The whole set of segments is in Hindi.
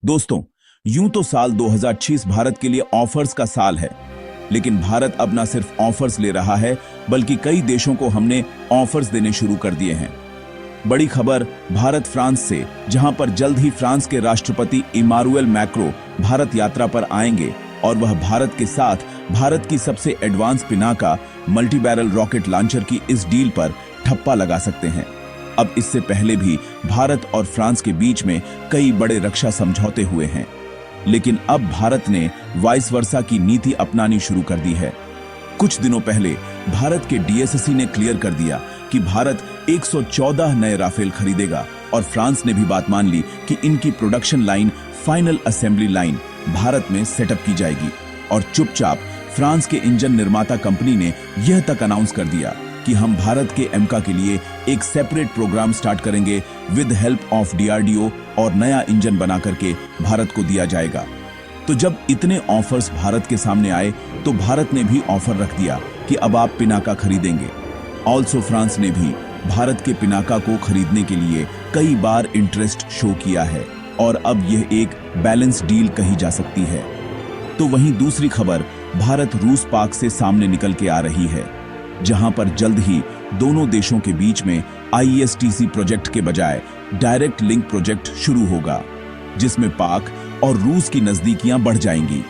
दोस्तों, यूं तो साल 2026 भारत के लिए ऑफर्स का साल है, लेकिन भारत अब ना सिर्फ ऑफर्स ले रहा है, बल्कि कई देशों को हमने ऑफर्स देने शुरू कर दिए हैं। बड़ी खबर भारत फ्रांस से, जहां पर जल्द ही फ्रांस के राष्ट्रपति इमानुएल मैक्रों भारत यात्रा पर आएंगे और वह भारत के साथ भारत की सबसे advance Pinaka multi barrel rocket launcher की इस डील पर ठप्पा लगा सकते हैं। अब इससे पहले भी भारत और फ्रांस के बीच में कई बड़े रक्षा समझौते हुए हैं, लेकिन अब भारत ने वाइस वर्सा की नीति अपनानी शुरू कर दी है। कुछ दिनों पहले भारत के डीएससी ने क्लियर कर दिया कि भारत 114 नए राफेल खरीदेगा और फ्रांस ने भी बात मान ली कि इनकी production line, final assembly line Bharat में सेटअप की जाएगी। और चुपचाप फ्रांस के इंजन निर्माता कंपनी ने यह तक अनाउंस कर दिया कि हम भारत के एमका के लिए एक सेपरेट प्रोग्राम स्टार्ट करेंगे विद हेल्प ऑफ डीआरडीओ और नया इंजन बना करके भारत को दिया जाएगा। तो जब इतने ऑफर्स भारत के सामने आए तो भारत ने भी ऑफर रख दिया कि अब आप पिनाका खरीदेंगे। ऑल्सो फ्रांस ने भी भारत के पिनाका को खरीदने के लिए कई बार इंटरेस्ट शो किया है और अब यह एक बैलेंस डील कही जा सकती है। तो वहीं दूसरी खबर भारत रूस पाक से सामने निकल के आ रही है, जहां पर जल्द ही दोनों देशों के बीच में आईएसटीसी प्रोजेक्ट के बजाय डायरेक्ट लिंक प्रोजेक्ट शुरू होगा, जिसमें पाक और रूस की नजदीकियां बढ़ जाएंगी।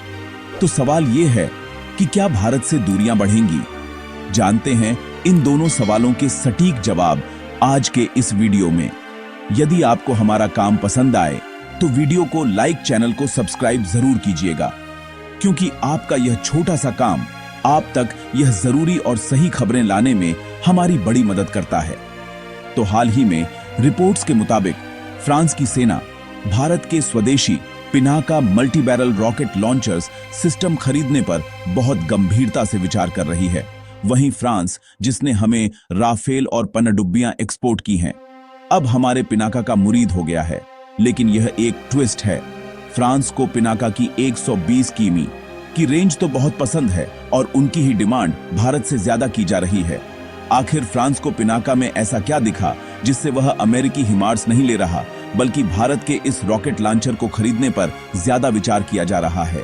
तो सवाल यह है कि क्या भारत से दूरियां बढ़ेंगी? जानते हैं इन दोनों सवालों के सटीक जवाब आज के इस वीडियो में। यदि आपको हमारा काम पसंद आए तो वीडियो को लाइक, चैनल को सब्सक्राइब जरूर कीजिएगा, क्योंकि आपका यह छोटा सा काम आप तक यह जरूरी और सही खबरें लाने में हमारी बड़ी मदद करता है। तो हाल ही में रिपोर्ट्स के मुताबिक फ्रांस की सेना भारत के स्वदेशी Pinaka multi barrel rocket launchers system खरीदने पर बहुत गंभीरता से विचार कर रही है। वहीं फ्रांस, जिसने हमें राफेल और पनडुब्बियां एक्सपोर्ट की हैं, अब हमारे पिनाका का मुरीद हो गया है। लेकिन यह एक ट्विस्ट है। फ्रांस को पिनाका की 120 किमी की रेंज तो बहुत पसंद है और उनकी ही डिमांड भारत से ज्यादा की जा रही है। आखिर फ्रांस को पिनाका में ऐसा क्या दिखा जिससे वह अमेरिकी हिमार्स नहीं ले रहा, बल्कि भारत के इस रॉकेट लॉन्चर को खरीदने पर ज्यादा विचार किया जा रहा है?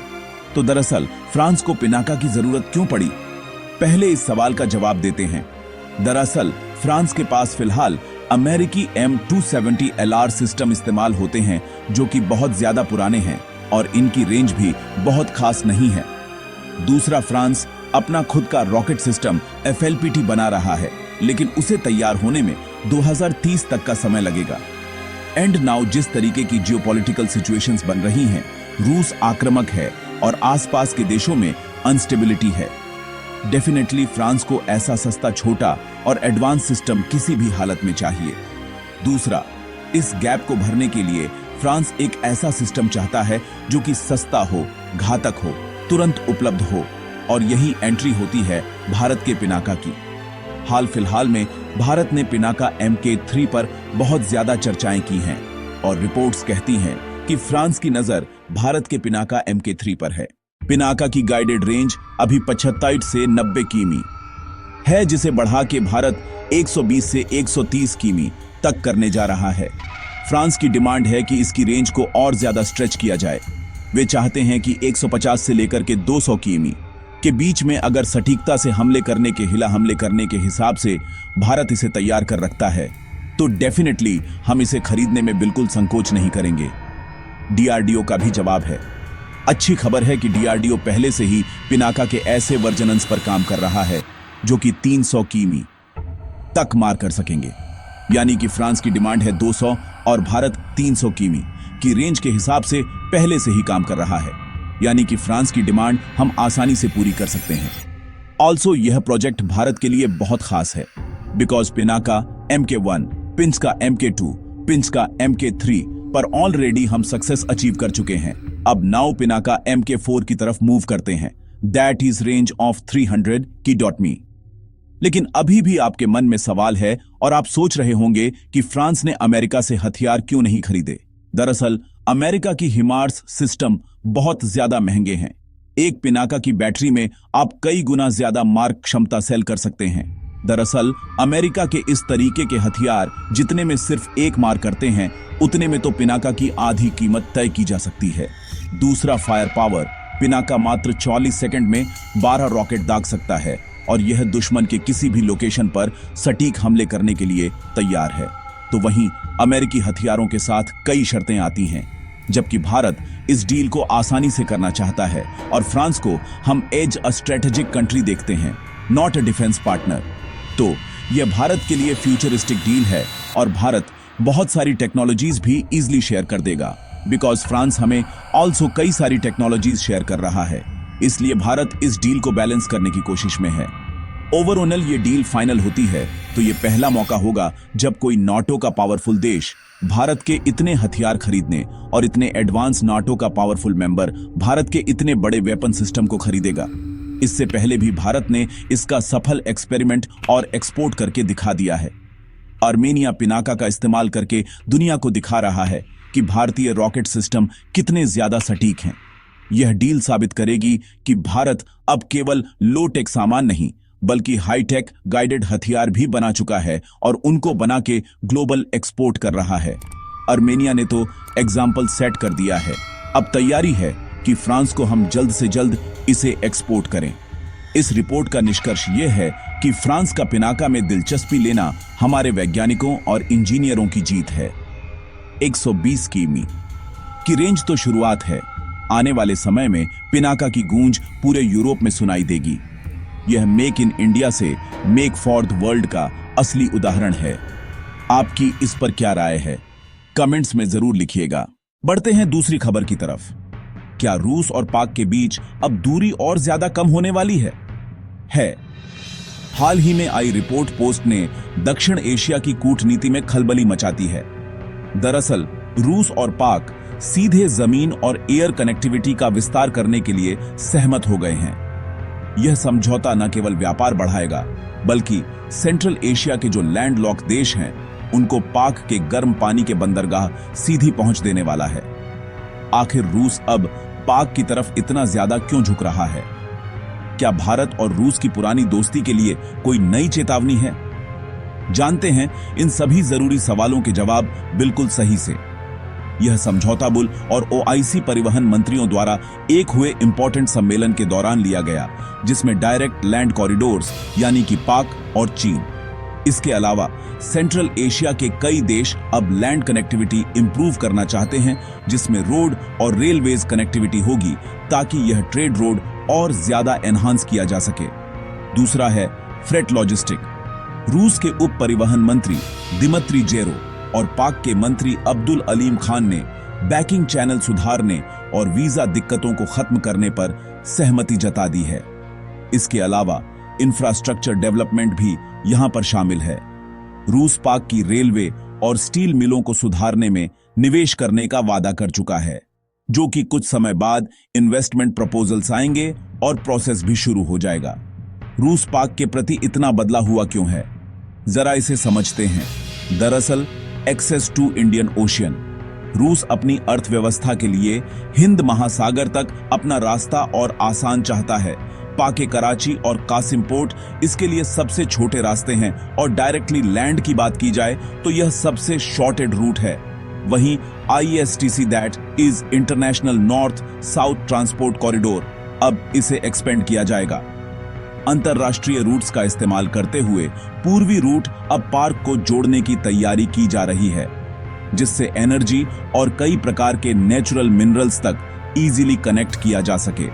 तो दरअसल फ्रांस को पिनाका की जरूरत क्यों पड़ी? पहले इस सवाल का जवाब देते हैं। दरअसल फ्रांस के पास फिलहाल अमेरिकी M270 LR सिस्टम इस्तेमाल होते हैं, जो कि बहुत ज्यादा पुराने हैं और इनकी रेंज भी बहुत खास नहीं है। दूसरा, फ्रांस अपना खुद का रॉकेट सिस्टम FLPT बना रहा है, लेकिन उसे तैयार होने में 2030 तक का समय लगेगा। एंड नाउ जिस तरीके की जियोपॉलिटिकल सिचुएशंस बन रही हैं, रूस आक्रामक है और आसपास के देशों में अनस्टेबिलिटी है। डेफिनेटली फ्रांस को ऐसा सस्ता, छोटा और एडवांस सिस्टम किसी भी हालत में चाहिए। दूसरा, इस गैप को भरने के लिए फ्रांस एक ऐसा सिस्टम चाहता है जो कि सस्ता हो, घातक हो, तुरंत उपलब्ध हो, और यही एंट्री होती है भारत के पिनाका की। हाल फिलहाल में भारत ने पिनाका MK3 पर बहुत ज्यादा चर्चाएं की हैं और रिपोर्ट्स कहती हैं कि फ्रांस की नजर भारत के पिनाका MK3 पर है। पिनाका की गाइडेड रेंज अभी 75 से 90 किमी है, जिसे बढ़ा के भारत 120 से 130 किमी तक करने जा रहा है। फ्रांस की डिमांड है कि इसकी रेंज को और ज्यादा स्ट्रेच किया जाए। वे चाहते हैं कि 150 से लेकर के 200 किमी के बीच में अगर सटीकता से हमले करने के, हिला हमले करने के हिसाब से भारत इसे तैयार कर रखता है, तो डेफिनेटली हम इसे खरीदने में बिल्कुल संकोच नहीं करेंगे। डीआरडीओ का भी जवाब है। अच्छी खबर है कि डीआरडीओ पहले से ही पिनाका के ऐसे वर्जनन्स पर काम कर रहा है जो कि 300 किमी तक मार कर सकेंगे। यानी कि फ्रांस की डिमांड है 200 और भारत 300 किमी की रेंज के हिसाब से पहले से ही काम कर रहा है। यानी कि फ्रांस की डिमांड हम आसानी से पूरी कर सकते हैं। ऑल्सो यह प्रोजेक्ट भारत के लिए बहुत खास है, बिकॉज पिनाका MK1, पिंच का MK2, पिंच का MK3 पर ऑलरेडी हम सक्सेस अचीव कर चुके हैं। अब नाउ पिनाका MK4 की तरफ मूव करते हैं, दैट इज रेंज ऑफ 300 की. लेकिन अभी भी आपके मन में सवाल है और आप सोच रहे होंगे कि फ्रांस ने अमेरिका से हथियार क्यों नहीं खरीदे। दरअसल अमेरिका की हिमार्स सिस्टम बहुत ज्यादा महंगे हैं। एक पिनाका की बैटरी में आप कई गुना ज्यादा मार क्षमता सेल कर सकते हैं, दरअसल अमेरिका के इस तरीके के हथियार जितने में सिर्फ एक मार करते हैं, उतने में तो पिनाका की आधी कीमत तय की जा सकती है। दूसरा फायर पावर, पिनाका मात्र 44 सेकंड में 12 रॉकेट दाग सकता है और यह दुश्मन के किसी भी लोकेशन पर सटीक हमले करने के लिए तैयार है। तो वहीं अमेरिकी हथियारों के साथ कई शर्तें आती हैं, जबकि भारत इस डील को आसानी से करना चाहता है और फ्रांस को हम एज अ स्ट्रेटेजिक कंट्री देखते हैं, नॉट अ डिफेंस पार्टनर। तो यह भारत के लिए फ्यूचरिस्टिक डील है और भारत बहुत सारी टेक्नोलॉजीज भी इजीली शेयर कर देगा, बिकॉज फ्रांस हमें ऑल्सो कई सारी टेक्नोलॉजीज शेयर कर रहा है। इसलिए भारत इस डील को बैलेंस करने की कोशिश में है। ओवरऑल ये डील फाइनल होती है तो ये पहला मौका होगा जब कोई नाटो का पावरफुल देश भारत के इतने हथियार खरीदने और इतने एडवांस नाटो का पावरफुल मेंबर भारत के इतने बड़े वेपन सिस्टम को खरीदेगा। इससे पहले भी भारत ने इसका सफल एक्सपेरिमेंट और एक्सपोर्ट करके दिखा दिया है। आर्मेनिया पिनाका का इस्तेमाल करके दुनिया को दिखा रहा है कि भारतीय रॉकेट सिस्टम कितने ज्यादा सटीक हैं। यह डील साबित करेगी कि भारत अब केवल लो टेक सामान नहीं बल्कि हाईटेक गाइडेड हथियार भी बना चुका है और उनको बना के ग्लोबल एक्सपोर्ट कर रहा है। आर्मेनिया ने तो एग्जाम्पल सेट कर दिया है। अब तैयारी है कि फ्रांस को हम जल्द से जल्द इसे एक्सपोर्ट करें। इस रिपोर्ट का निष्कर्ष यह है कि फ्रांस का पिनाका में दिलचस्पी लेना हमारे वैज्ञानिकों और इंजीनियरों की जीत है। 120 किमी की रेंज तो शुरुआत है, आने वाले समय में पिनाका की गूंज पूरे यूरोप में सुनाई देगी। यह मेक इन इंडिया से मेक फॉर द वर्ल्ड का असली उदाहरण है। आपकी इस पर क्या राय है? कमेंट्स में जरूर लिखिएगा। बढ़ते हैं दूसरी खबर की तरफ। क्या रूस और पाक के बीच अब दूरी और ज्यादा कम होने वाली है? हाल ही में आई रिपोर्ट पोस्ट ने दक्षिण एशिया की कूटनीति में खलबली मचाती है। दरअसल रूस और पाक सीधे जमीन और एयर कनेक्टिविटी का विस्तार करने के लिए सहमत हो गए हैं। यह समझौता न केवल व्यापार बढ़ाएगा बल्कि सेंट्रल एशिया के जो लैंडलॉक देश हैं उनको पाक के गर्म पानी के बंदरगाह सीधी पहुंच देने वाला है। आखिर रूस अब पाक की तरफ इतना ज्यादा क्यों झुक रहा है? क्या भारत और रूस की पुरानी दोस्ती के लिए कोई नई चेतावनी है? जानते हैं इन सभी जरूरी सवालों के जवाब बिल्कुल सही से। यह समझौता बुल और ओआईसी परिवहन मंत्रियों द्वारा एक हुए इंपॉर्टेंट सम्मेलन के दौरान लिया गया, जिसमें डायरेक्ट लैंड कॉरिडोर्स यानी कि पाक और चीन। इसके अलावा सेंट्रल एशिया के कई देश अब लैंड कनेक्टिविटी इंप्रूव करना चाहते हैं, जिसमें रोड और रेलवेज कनेक्टिविटी होगी ताकि यह ट्रेड रोड और ज्यादा एनहांस किया जा सके। दूसरा है फ्रेट लॉजिस्टिक। रूस के उप परिवहन मंत्री दिमित्री जेरो और पाक के मंत्री अब्दुल अलीम खान ने बैकिंग चैनल सुधारने और वीजा दिक्कतों को खत्म करने पर सहमति जता दी है। इसके अलावा इंफ्रास्ट्रक्चर डेवलपमेंट भी यहां पर शामिल है। रूस पाक की रेलवे और स्टील मिलों को सुधारने में निवेश करने का वादा कर चुका है, जो कि कुछ समय बाद इन्वेस्टमेंट प्रपोजल्स आएंगे और प्रोसेस भी शुरू हो जाएगा। रूस पाक के प्रति इतना बदला हुआ क्यों है? जरा इसे समझते हैं। दरअसल एक्सेस टू इंडियन ओशियन। रूस अपनी अर्थव्यवस्था के लिए हिंद महासागर तक अपना रास्ता और आसान चाहता है। पाक कराची और कासिम पोर्ट इसके लिए सबसे छोटे रास्ते हैं और डायरेक्टली लैंड की बात की जाए तो यह सबसे शॉर्टेड रूट है। वहीं ISTC that is international north south transport corridor, अब इसे एक्सपेंड किया जाएगा। अंतरराष्ट्रीय रूट्स का इस्तेमाल करते हुए पूर्वी रूट अब पार्क को जोड़ने की तैयारी की जा रही है, जिससे एनर्जी और कई प्रकार के नेचुरल मिनरल्स तक इजीली कनेक्ट किया जा सके।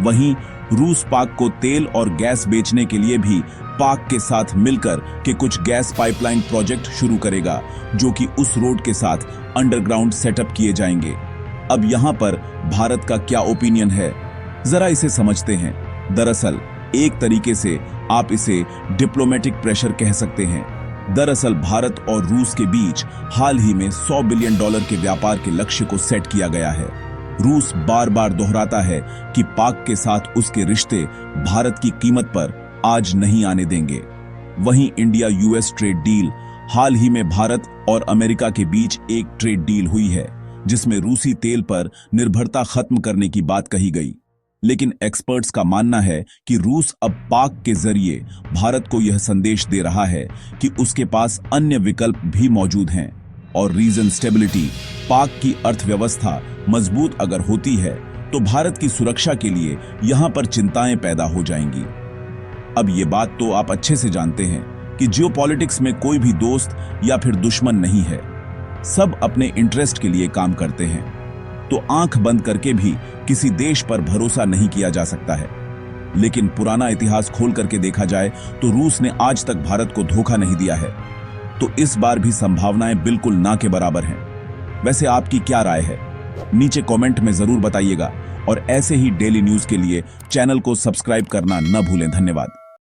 वहीं रूस पाक को तेल और गैस बेचने के लिए भी पाक के साथ मिलकर के कुछ गैस पाइपलाइन प्रोजेक्ट शुरू करेगा, जो कि उस रोड के साथ अंडरग्राउंड सेटअप किए जाएंगे। अब यहां पर भारत का क्या ओपिनियन है, जरा इसे समझते हैं। दरअसल एक तरीके से आप इसे डिप्लोमेटिक प्रेशर कह सकते हैं। दरअसल भारत और रूस के बीच हाल ही में $100 बिलियन के व्यापार के लक्ष्य को सेट किया गया है। रूस बार बार दोहराता है कि पाक के साथ उसके रिश्ते भारत की कीमत पर आज नहीं आने देंगे। वहीं इंडिया US ट्रेड डील, हाल ही में भारत और अमेरिका के बीच एक ट्रेड डील हुई है, जिसमें रूसी तेल पर निर्भरता खत्म करने की बात कही गई। लेकिन एक्सपर्ट्स का मानना है कि रूस अब पाक के जरिए भारत को यह संदेश दे रहा है कि उसके पास अन्य विकल्प भी मौजूद हैं और रीजन स्टेबिलिटी, पाक की अर्थव्यवस्था मजबूत अगर होती है तो भारत की सुरक्षा के लिए यहां पर चिंताएं पैदा हो जाएंगी। अब ये बात तो आप अच्छे से जानते हैं कि जियोपॉलिटिक्स में कोई भी दोस्त या फिर दुश्मन नहीं है, सब अपने इंटरेस्ट के लिए काम करते हैं। तो आंख बंद करके भी किसी देश पर भरोसा नहीं किया जा सकता है। लेकिन पुराना इतिहास खोल करके देखा जाए तो रूस ने आज तक भारत को धोखा नहीं दिया है, तो इस बार भी संभावनाएं बिल्कुल ना के बराबर हैं। वैसे आपकी क्या राय है, नीचे कमेंट में जरूर बताइएगा और ऐसे ही डेली न्यूज के लिए चैनल को सब्सक्राइब करना न भूलें। धन्यवाद।